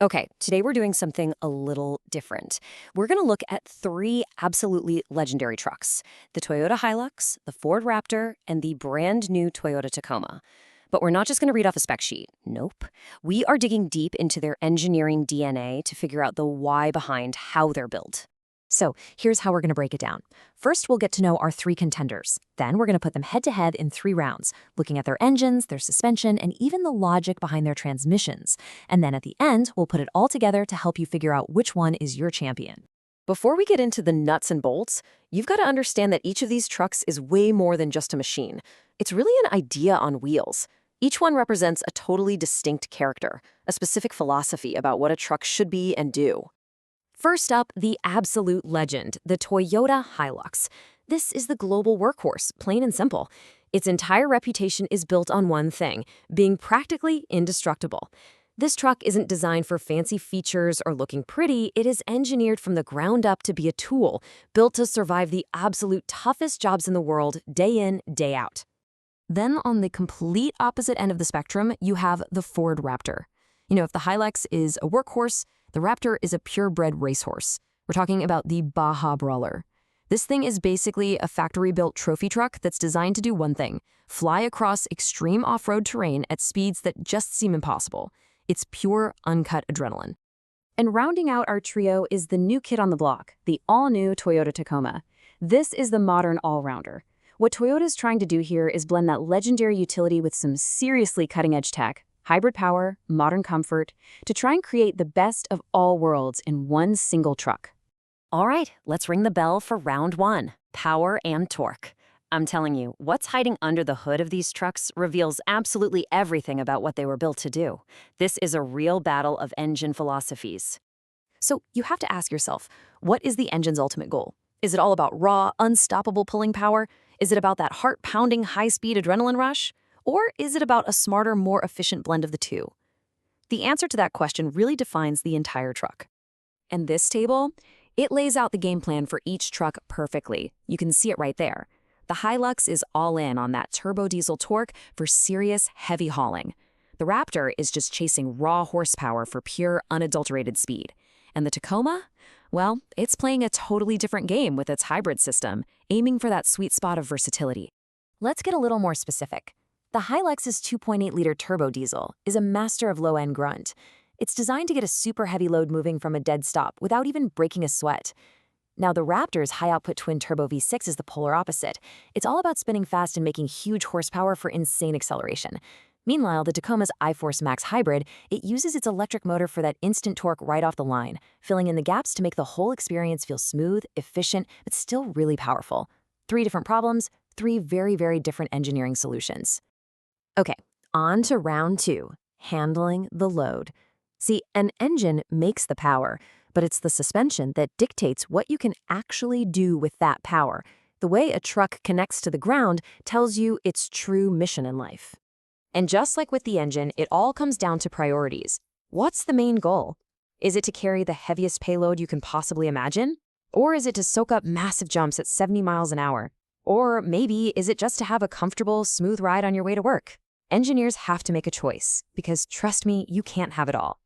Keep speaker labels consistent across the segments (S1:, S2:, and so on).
S1: Okay, today we're doing something a little different. We're going to look at three absolutely legendary trucks: the Toyota Hilux, the Ford Raptor, and the brand new Toyota Tacoma. But we're not just going to read off a spec sheet. Nope. We are digging deep into their engineering DNA to figure out the why behind how they're built.
S2: So here's how we're going to break it down. First, we'll get to know our three contenders. Then we're going to put them head-to-head in 3 rounds, looking at their engines, their suspension, and even the logic behind their transmissions. And then at the end, we'll put it all together to help you figure out which one is your champion.
S1: Before we get into the nuts and bolts, you've got to understand that each of these trucks is way more than just a machine. It's really an idea on wheels. Each one represents a totally distinct character, a specific philosophy about what a truck should be and do.
S2: First up, the absolute legend, the Toyota Hilux. This is the global workhorse, plain and simple. Its entire reputation is built on one thing: being practically indestructible. This truck isn't designed for fancy features or looking pretty. It is engineered from the ground up to be a tool, built to survive the absolute toughest jobs in the world, day in, day out. Then on the complete opposite end of the spectrum, you have the Ford Raptor. If the Hilux is a workhorse, the Raptor is a purebred racehorse. We're talking about the Baja Brawler. This thing is basically a factory-built trophy truck that's designed to do one thing: fly across extreme off-road terrain at speeds that just seem impossible. It's pure, uncut adrenaline. And rounding out our trio is the new kid on the block, the all-new Toyota Tacoma. This is the modern all-rounder. What Toyota's trying to do here is blend that legendary utility with some seriously cutting-edge tech, hybrid power, modern comfort, to try and create the best of all worlds in one single truck.
S1: All right, let's ring the bell for round one: power and torque. I'm telling you, what's hiding under the hood of these trucks reveals absolutely everything about what they were built to do. This is a real battle of engine philosophies.
S2: So you have to ask yourself, what is the engine's ultimate goal? Is it all about raw, unstoppable pulling power? Is it about that heart-pounding, high-speed adrenaline rush? Or is it about a smarter, more efficient blend of the two? The answer to that question really defines the entire truck. And this table, it lays out the game plan for each truck perfectly. You can see it right there. The Hilux is all in on that turbo diesel torque for serious, heavy hauling. The Raptor is just chasing raw horsepower for pure, unadulterated speed. And the Tacoma? Well, it's playing a totally different game with its hybrid system, aiming for that sweet spot of versatility. Let's get a little more specific. The Hilux's 2.8-liter turbo diesel is a master of low-end grunt. It's designed to get a super heavy load moving from a dead stop without even breaking a sweat. Now, the Raptor's high-output twin-turbo V6 is the polar opposite. It's all about spinning fast and making huge horsepower for insane acceleration. Meanwhile, the Tacoma's iForce Max Hybrid, it uses its electric motor for that instant torque right off the line, filling in the gaps to make the whole experience feel smooth, efficient, but still really powerful. 3 different problems, 3 very, very different engineering solutions. Okay, on to round 2, handling the load. See, an engine makes the power, but it's the suspension that dictates what you can actually do with that power. The way a truck connects to the ground tells you its true mission in life. And just like with the engine, it all comes down to priorities. What's the main goal? Is it to carry the heaviest payload you can possibly imagine? Or is it to soak up massive jumps at 70 miles an hour? Or maybe is it just to have a comfortable, smooth ride on your way to work? Engineers have to make a choice, because trust me, you can't have it all.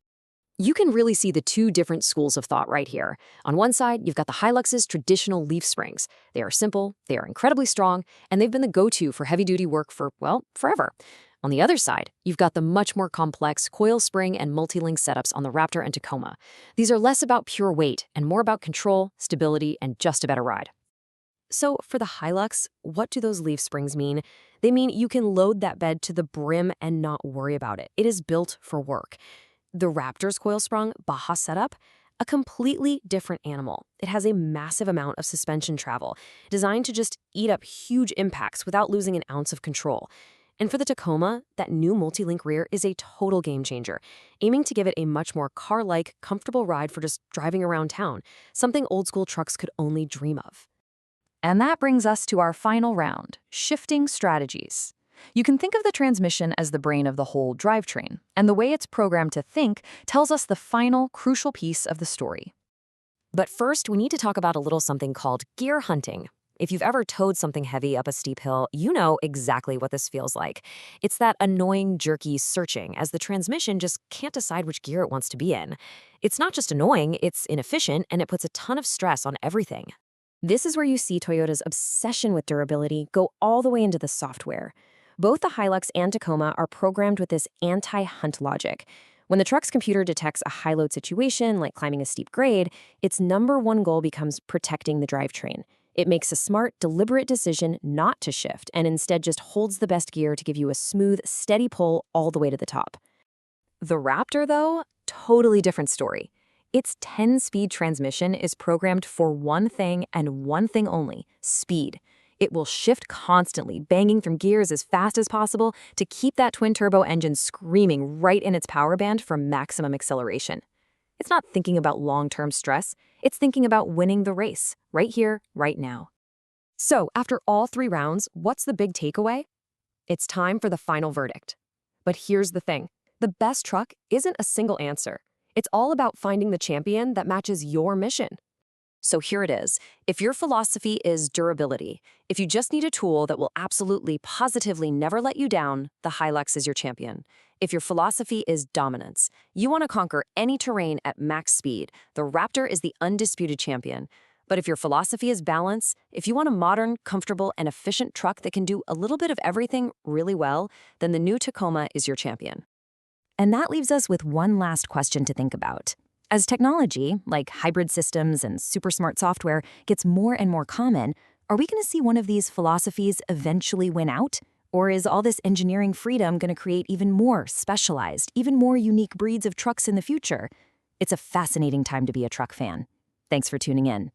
S2: You can really see the 2 different schools of thought right here. On one side, you've got the Hilux's traditional leaf springs. They are simple, they are incredibly strong, and they've been the go-to for heavy-duty work for, well, forever. On the other side, you've got the much more complex coil spring and multi-link setups on the Raptor and Tacoma. These are less about pure weight and more about control, stability, and just a better ride. So for the Hilux, what do those leaf springs mean? They mean you can load that bed to the brim and not worry about it. It is built for work. The Raptor's coil-sprung Baja setup, a completely different animal. It has a massive amount of suspension travel, designed to just eat up huge impacts without losing an ounce of control. And for the Tacoma, that new multi-link rear is a total game changer, aiming to give it a much more car-like, comfortable ride for just driving around town, something old-school trucks could only dream of. And that brings us to our final round, shifting strategies. You can think of the transmission as the brain of the whole drivetrain, and the way it's programmed to think tells us the final, crucial piece of the story. But first, we need to talk about a little something called gear hunting. If you've ever towed something heavy up a steep hill, you know exactly what this feels like. It's that annoying, jerky searching as the transmission just can't decide which gear it wants to be in. It's not just annoying, it's inefficient, and it puts a ton of stress on everything.
S1: This is where you see Toyota's obsession with durability go all the way into the software. Both the Hilux and Tacoma are programmed with this anti-hunt logic. When the truck's computer detects a high-load situation, like climbing a steep grade, its number one goal becomes protecting the drivetrain. It makes a smart, deliberate decision not to shift and instead just holds the best gear to give you a smooth, steady pull all the way to the top.
S2: The Raptor, though, totally different story. Its 10-speed transmission is programmed for one thing and one thing only: speed. It will shift constantly, banging through gears as fast as possible to keep that twin-turbo engine screaming right in its power band for maximum acceleration. It's not thinking about long-term stress. It's thinking about winning the race, right here, right now.
S1: So, after all 3 rounds, what's the big takeaway? It's time for the final verdict. But here's the thing. The best truck isn't a single answer. It's all about finding the champion that matches your mission. So here it is. If your philosophy is durability, if you just need a tool that will absolutely, positively never let you down, the Hilux is your champion. If your philosophy is dominance, you want to conquer any terrain at max speed, the Raptor is the undisputed champion. But if your philosophy is balance, if you want a modern, comfortable, and efficient truck that can do a little bit of everything really well, then the new Tacoma is your champion.
S2: And that leaves us with one last question to think about. As technology, like hybrid systems and super smart software, gets more and more common, are we going to see one of these philosophies eventually win out? Or is all this engineering freedom going to create even more specialized, even more unique breeds of trucks in the future? It's a fascinating time to be a truck fan. Thanks for tuning in.